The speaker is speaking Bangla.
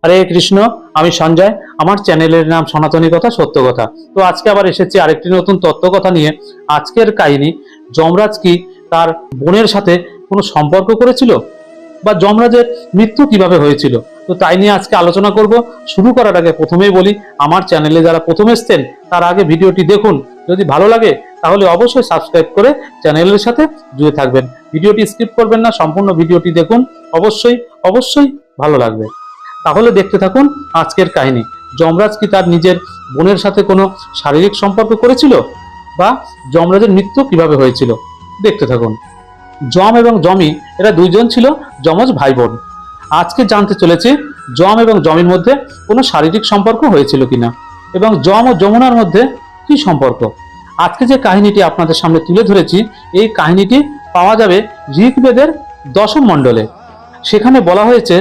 হরে কৃষ্ণ। আমি সঞ্জয়। আমার চ্যানেলের নাম সনাতনী কথা সত্য কথা। তো আজকে আবার এসেছি আরেকটি নতুন তত্ত্ব কথা নিয়ে। আজকের কাহিনী, যমরাজ কি তার বোনের সাথে কোনো সম্পর্ক করেছিল, বা যমরাজের মৃত্যু কিভাবে হয়েছিল, তো তাই নিয়ে আজকে আলোচনা করব। শুরু করার আগে প্রথমেই বলি, আমার চ্যানেলে যারা প্রথম এসছেন তার আগে ভিডিওটি দেখুন। যদি ভালো লাগে তাহলে অবশ্যই সাবস্ক্রাইব করে চ্যানেলের সাথে জুড়ে থাকবেন। ভিডিওটি স্কিপ করবেন না, সম্পূর্ণ ভিডিওটি দেখুন। অবশ্যই অবশ্যই ভালো লাগবে। তাহলে দেখতে থাকুন আজকের কাহিনী। যমরাজ কি তার নিজের বোনের সাথে কোনো শারীরিক সম্পর্ক করেছিল, বা যমরাজের মৃত্যু কিভাবে হয়েছিল, দেখতে থাকুন। যম এবং যমি এরা দুইজন ছিল যমজ ভাই বোন। আজকে জানতে চলেছি যম এবং যমির মধ্যে কোনো শারীরিক সম্পর্ক হয়েছিল কিনা, এবং যম ও যমুনার মধ্যে কি সম্পর্ক। আজকে যে কাহিনীটি আপনাদের সামনে তুলে ধরেছি, এই কাহিনীটি পাওয়া যাবে ঋগ্বেদের দশম মণ্ডলে। সেখানে বলা হয়েছে